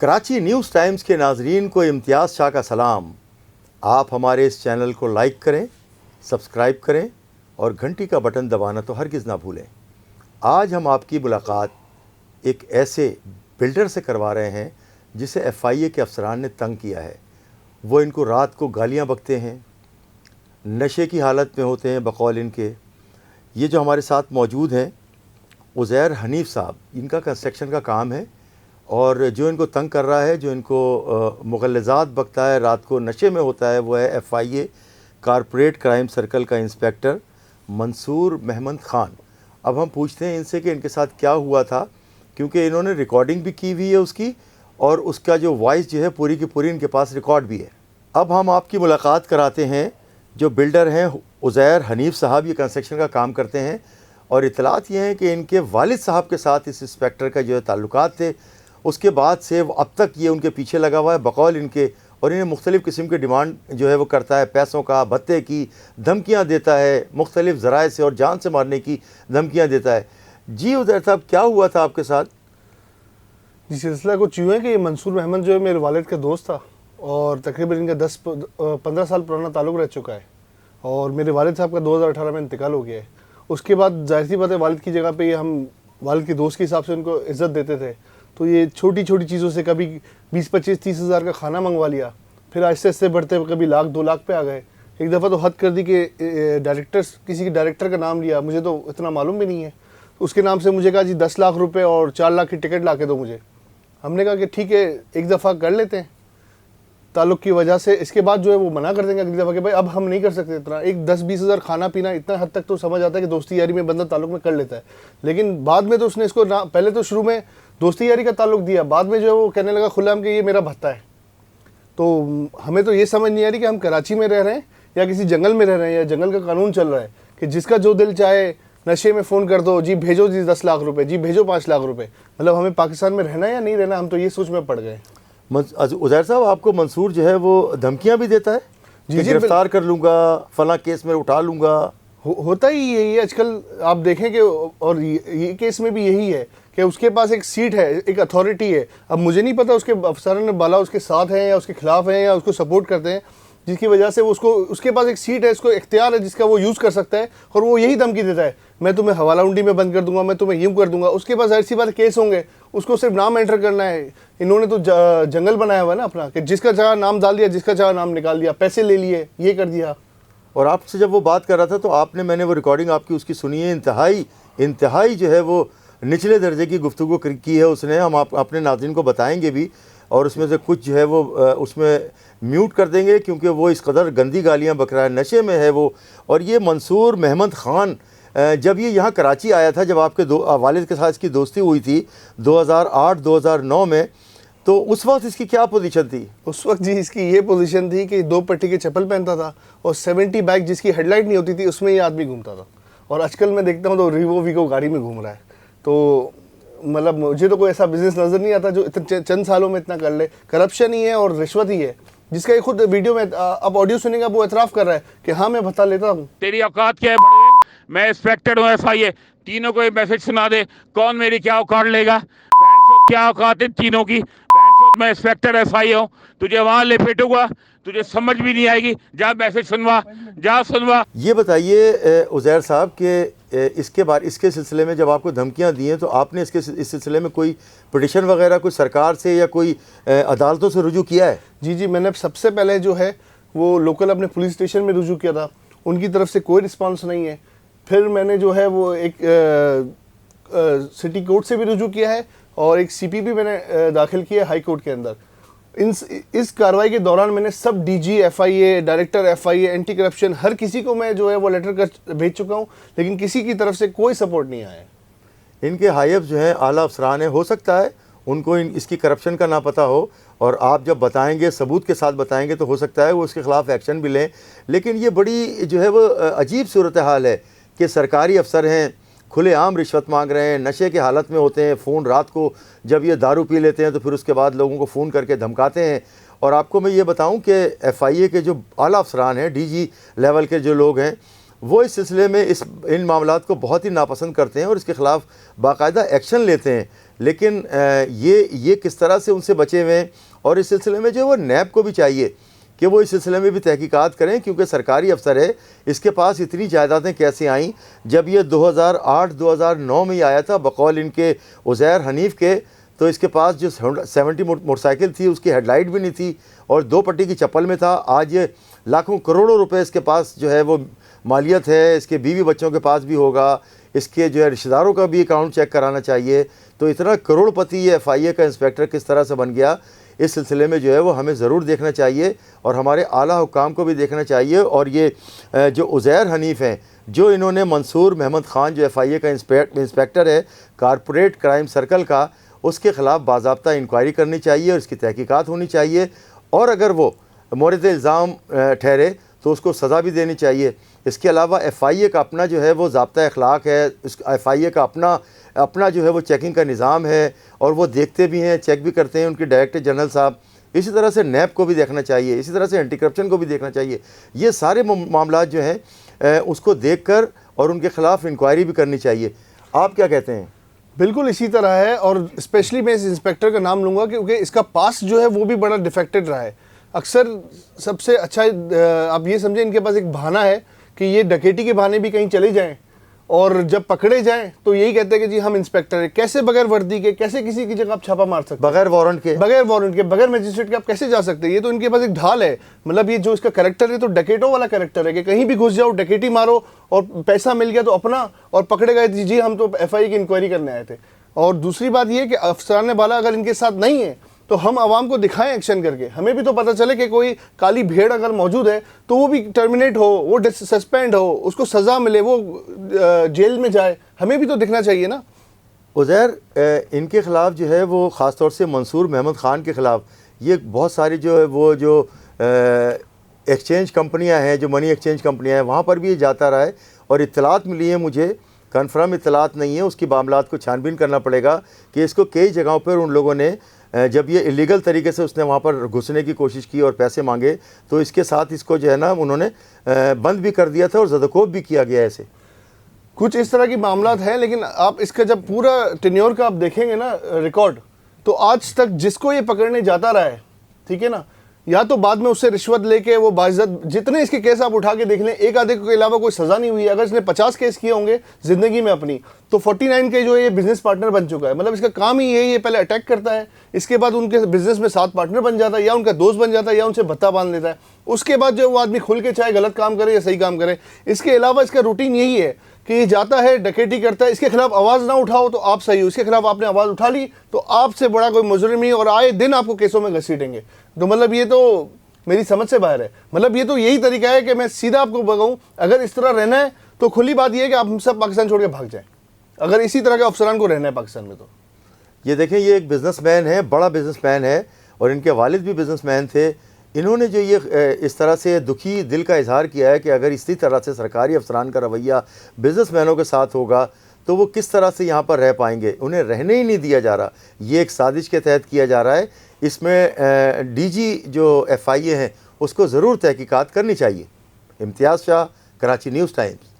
Karachi news times के नाजरीन को इम्तियाज़ शाह का सलाम। आप हमारे इस चैनल को लाइक करें, सब्सक्राइब करें और घंटी का बटन दबाना तो हरगिज़ ना भूलें। आज हम आपकी मुलाकात एक ऐसे बिल्डर से करवा रहे हैं जिसे FIA के अफसरान ने तंग किया है। वो इनको रात को गालियां बकते हैं, नशे की हालत में होते हैं बकौल इनके। ये जो हमारे साथ मौजूद हैं उज़ैर हनीफ़ साहब, इनका कंस्ट्रक्शन का काम है और जो इनको तंग कर रहा है, जो इनको मुग़ल्लज़ात बकता है, रात को नशे में होता है, वो है FIA कॉरपोरेट क्राइम सर्कल का इंस्पेक्टर मंसूर महमद ख़ान। अब हम पूछते हैं इनसे कि इनके साथ क्या हुआ था, क्योंकि इन्होंने रिकॉर्डिंग भी की हुई है उसकी और उसका जो वॉइस जो है पूरी की पूरी इनके पास रिकॉर्ड भी है। अब हम आपकी मुलाकात कराते हैं जो बिल्डर हैं उज़ैर हनीफ़ साहब। ये कंस्ट्रक्शन का काम करते हैं और इतलात ये हैं कि इनके वालिद साहब के साथ इस इंस्पेक्टर का जो है ताल्लुकात थे। उसके बाद से अब तक ये उनके पीछे लगा हुआ है बकौल इनके, और इन्हें मुख्तलिफ़ किस्म के डिमांड जो है वो करता है, पैसों का, भत्ते की, धमकियाँ देता है, मुख्तलिफ़ ज़राए से और जान से मारने की धमकियाँ देता है। जी उज़ैर साहब, क्या हुआ था आपके साथ? जी, सिलसिला कुछ यूँ है कि मंसूर महमद जो है मेरे वालिद का दोस्त था और तकरीबन इनका 10-15 साल पुराना ताल्लुक़ रह चुका है और मेरे वालिद साहब का 2018 में इंतकाल हो गया है। उसके बाद ज़ाहिर सी बात है, वालिद की जगह पे ये हम वालिद के दोस्त के हिसाब से उनको इज़्ज़त देते थे, तो ये छोटी छोटी चीज़ों से कभी 20-25-30 हज़ार का खाना मंगवा लिया, फिर आहिस्ते आहिस्ते बढ़ते कभी लाख 2 लाख पे आ गए। एक दफ़ा तो हद कर दी कि किसी के डायरेक्टर का नाम लिया, मुझे तो इतना मालूम भी नहीं है, उसके नाम से मुझे कहा जी 10 लाख रुपये और 4 लाख की टिकट ला के दो मुझे। हमने कहा कि ठीक है, एक दफ़ा कर लेते हैं ताल्लुक़ की वजह से। इसके बाद जो है वो मना कर देंगे अगली दफ़ा कि भाई अब हम नहीं कर सकते इतना। एक 10-20 हज़ार खाना पीना, इतना हद तक तो समझ आता है कि दोस्ती यारी में बंदा ताल्लुक़ में कर लेता है। लेकिन बाद में तो उसने इसको ना, पहले तो शुरू में दोस्ती यारी का ताल्लुक़ दिया, बाद में जो है वो कहने लगा खुलेआम कि ये मेरा भत्ता है। तो हमें तो ये समझ नहीं आ रही कि हम कराची में रह रहे हैं या किसी जंगल में रह रहे हैं या जंगल का कानून चल रहा है कि जिसका जो दिल चाहे नशे में फ़ोन कर दो, जी भेजो जी 10 लाख रुपए, जी भेजो 5 लाख रुपए। मतलब हमें पाकिस्तान में रहना है या नहीं रहना, हम तो ये सोच में पड़ गए। उज़ैर साहब, आपको मंसूर जो है वो धमकियाँ भी देता है? जी, गिरफ्तार कर लूँगा, फ़लाँ केस में उठा लूँगा। होता ही यही है आजकल। आप देखें कि और ये केस में भी यही है कि उसके पास एक सीट है, एक अथॉरिटी है। अब मुझे नहीं पता उसके अफसरान बाला उसके साथ हैं या उसके खिलाफ हैं या उसको सपोर्ट करते हैं, जिसकी वजह से वो उसके पास एक सीट है, उसको इख्तियार है जिसका वो यूज़ कर सकता है और वो यही धमकी देता है, मैं तुम्हें हवाला उंडी में बंद कर दूंगा, मैं तुम्हें यूँ कर दूंगा। उसके पास ऐसी बात केस होंगे, उसको सिर्फ नाम एंटर करना है। इन्होंने तो जंगल बनाया हुआ है ना अपना, कि जिसका चाहा नाम डाल दिया, जिसका चाहा नाम निकाल दिया, पैसे ले लिए, ये कर दिया। और आपसे जब वो बात कर रहा था तो आपने, मैंने वो रिकॉर्डिंग आपकी उसकी सुनी है, इंतहाई जो है वो निचले दर्जे की गुफ्तगू की है उसने। हम अपने नाज़रीन को बताएंगे भी और उसमें से कुछ जो है वो उसमें म्यूट कर देंगे क्योंकि वो इस कदर गंदी गालियाँ बक रहा है, नशे में है वो। और ये मंसूर महमद ख़ान जब ये यहाँ कराची आया था, जब आपके वालिद के साथ इसकी दोस्ती हुई थी 2008-2009 में, तो उस वक्त इसकी क्या पोजीशन थी? उस वक्त जी इसकी ये पोजीशन थी कि 2 पट्टी के चप्पल पहनता था और 70 बैग जिसकी हेडलाइट नहीं होती थी उसमें ये आदमी घूमता था। और आजकल मैं देखता हूँ तो वीगो गाड़ी में घूम रहा है। तो मतलब मुझे तो कोई ऐसा बिजनेस नज़र नहीं आता जो इतने चंद सालों में इतना कर ले। करप्शन ही है और रिश्वत ही है, जिसका ये खुद वीडियो में अब ऑडियो सुनेगा वो एतराफ़ कर रहा है कि हाँ मैं भत्ता लेता हूँ। तेरी औकात क्या है बड़े? मैं इंस्पेक्टर हूँ FIA। तीनों को एक मैसेज सुना दे, कौन मेरी क्या औकात लेगा? बैंचोद क्या औकात है तीनों की? बैंचोद मैं इंस्पेक्टर FIA हूँ, तुझे वहाँ लपेटूंगा, तुझे समझ भी नहीं आएगी। जा मैसेज सुनवा, जा सुनवा। ये बताइए उज़ैर साहब कि इसके सिलसिले में जब आपको धमकियां दी हैं तो आपने इस सिलसिले में कोई पिटिशन वगैरह कोई सरकार से या कोई अदालतों से रुजू किया है? जी, मैंने सबसे पहले जो है वो लोकल अपने पुलिस स्टेशन में रुजू किया था, उनकी तरफ से कोई रिस्पांस नहीं है। फिर मैंने जो है वो एक सिटी कोर्ट से भी रुजू किया है और एक CP भी मैंने दाखिल किया है हाई कोर्ट के अंदर। इस कार्रवाई के दौरान मैंने सब DG FIA, director FIA, anti corruption, हर किसी को मैं जो है वो लेटर कर भेज चुका हूँ, लेकिन किसी की तरफ से कोई सपोर्ट नहीं आया है। इनके हायब जो हैं आला अफसरान है, हो सकता है उनको इसकी करप्शन का ना पता हो और आप जब बताएंगे, सबूत के साथ बताएंगे, तो हो सकता है वो उसके ख़िलाफ़ एक्शन भी लें। लेकिन ये बड़ी जो है वो अजीब सूरत हाल है कि सरकारी अफसर हैं, खुलेआम रिश्वत मांग रहे हैं, नशे की हालत में होते हैं, फ़ोन रात को जब ये दारू पी लेते हैं तो फिर उसके बाद लोगों को फ़ोन करके धमकाते हैं। और आपको मैं ये बताऊं कि FIA के जो आला अफसरान हैं, DG लेवल के जो लोग हैं, वो इस सिलसिले में इन मामलात को बहुत ही नापसंद करते हैं और इसके ख़िलाफ़ बाकायदा एक्शन लेते हैं। लेकिन ये किस तरह से उनसे बचे हुए हैं। और इस सिलसिले में जो वो नैब को भी चाहिए कि वो इस सिलसिले में भी तहकीकात करें, क्योंकि सरकारी अफसर है, इसके पास इतनी जायदादें कैसे आईं। जब ये 2008-2009 में ही आया था बकौल इनके उज़ैर हनीफ के, तो इसके पास जो 70 मोटरसाइकिल थी उसकी हेडलाइट भी नहीं थी और 2 पट्टी की चप्पल में था। आज ये लाखों करोड़ों रुपए इसके पास जो है वो मालियत है, इसके बीवी बच्चों के पास भी होगा, इसके जो है रिश्तेदारों का भी अकाउंट चेक कराना चाहिए। तो इतना करोड़पति ये FIA का इंस्पेक्टर किस तरह से बन गया, इस सिलसिले में जो है वो हमें ज़रूर देखना चाहिए और हमारे आला हुक्काम को भी देखना चाहिए। और ये जो उज़ैर हनीफ हैं, जो इन्होंने मंसूर महमद ख़ान जो FIA का इंस्पेक्टर है कारपोरेट क्राइम सर्कल का, उसके ख़िलाफ़ बाज़ाब्ता इंक्वायरी करनी चाहिए और इसकी तहकीकात होनी चाहिए। और अगर वो मोरद इल्ज़ाम ठहरे तो उसको सज़ा भी देनी चाहिए। इसके अलावा FIA का अपना जो है वो ज़ाब्ता अखलाक है, इस FIA का अपना जो है वो चेकिंग का निज़ाम है और वो देखते भी हैं, चेक भी करते हैं उनके डायरेक्टर जनरल साहब। इसी तरह से नैब को भी देखना चाहिए, इसी तरह से एंटी करप्शन को भी देखना चाहिए। ये सारे मामला जो हैं उसको देख कर और उनके ख़िलाफ़ इंक्वायरी भी करनी चाहिए। आप क्या कहते हैं? बिल्कुल इसी तरह है, और स्पेशली मैं इस इंस्पेक्टर का नाम लूँगा क्योंकि इसका पास जो है वो भी बड़ा डिफेक्टेड रहा है। अक्सर सबसे अच्छा आप ये समझें, इनके पास एक बहाना है कि ये डकैती के बहाने भी कहीं चले जाएं और जब पकड़े जाएं तो यही कहते हैं कि जी हम इंस्पेक्टर हैं। कैसे बगैर वर्दी के, कैसे किसी की जगह आप छापा मार सकते हैं? बगैर वारंट के, बगैर मजिस्ट्रेट के आप कैसे जा सकते हैं? ये तो इनके पास एक ढाल है। मतलब ये जो इसका कैरेक्टर है तो डकैतों वाला कैरेक्टर है कि कहीं भी घुस जाओ, डकैती मारो और पैसा मिल गया तो अपना, और पकड़े गए जी हम तो FIA की इंक्वायरी करने आए थे। और दूसरी बात ये कि अफसरान बाला अगर इनके साथ नहीं है तो हम आवाम को दिखाएं एक्शन करके। हमें भी तो पता चले कि कोई काली भेड़ अगर मौजूद है तो वो भी टर्मिनेट हो, वो सस्पेंड हो, उसको सज़ा मिले, वो जेल में जाए। हमें भी तो दिखना चाहिए ना। उज़ैर इनके ख़िलाफ़ जो है वो ख़ास तौर से मंसूर महमद ख़ान के ख़िलाफ़ ये बहुत सारी जो है वो जो एक्सचेंज कंपनियां हैं, जो मनी एक्सचेंज कंपनियां हैं, वहाँ पर भी ये जाता रहा है। और इत्तलात मिली है मुझे, कन्फर्म इत्तलात नहीं है, उसकी मामलात को छानबीन करना पड़ेगा कि इसको कई जगहों पर उन लोगों ने जब ये इलीगल तरीके से उसने वहाँ पर घुसने की कोशिश की और पैसे मांगे तो इसके साथ इसको जो है ना उन्होंने बंद भी कर दिया था और ज़दकोब भी किया गया। ऐसे कुछ इस तरह की मामलात हैं। लेकिन आप इसका जब पूरा टेन्योर का आप देखेंगे ना रिकॉर्ड, तो आज तक जिसको ये पकड़ने जाता रहा है, ठीक है ना, या तो बाद में उससे रिश्वत लेके वो बाइज्जत, जितने इसके केस आप उठा के देख लें, एक आधे के अलावा कोई सज़ा नहीं हुई है। अगर इसने 50 केस किए होंगे ज़िंदगी में अपनी, तो 49 के जो ये बिजनेस पार्टनर बन चुका है। मतलब इसका काम ही यही है, पहले अटैक करता है, इसके बाद उनके बिजनेस में 7 पार्टनर बन जाता है, या उनका दोस्त बन जाता है, या उनसे भत्ता बांध लेता है। उसके बाद जो वो आदमी खुल के चाहे गलत काम करे या सही काम करे, इसके अलावा इसका रूटीन यही है कि ये जाता है, डकैती करता है। इसके खिलाफ आवाज़ ना उठाओ तो आप सही हो, इसके खिलाफ आपने आवाज़ उठा ली तो आपसे बड़ा कोई मुजरिम नहीं, और आए दिन आपको केसों में घसीटेंगे। तो मतलब ये तो मेरी समझ से बाहर है। मतलब ये तो यही तरीका है कि मैं सीधा आपको बताऊं, अगर इस तरह रहना है तो खुली बात यह है कि आप हम सब पाकिस्तान छोड़ के भाग जाएं, अगर इसी तरह के अफसरान को रहना है पाकिस्तान में। तो ये देखें, ये एक बिजनेसमैन है, बड़ा बिजनेसमैन है, और इनके वालिद भी बिजनेसमैन थे। इन्होंने जो ये इस तरह से दुखी दिल का इजहार किया है कि अगर इसी तरह से सरकारी अफसरान का रवैया बिजनेसमैनों के साथ होगा तो वो किस तरह से यहाँ पर रह पाएंगे। उन्हें रहने ही नहीं दिया जा रहा। ये एक साजिश के तहत किया जा रहा है। इसमें DG जो FIA हैं उसको ज़रूर तहकीकात करनी चाहिए। इम्तियाज़ शाह, कराची न्यूज़ टाइम्स।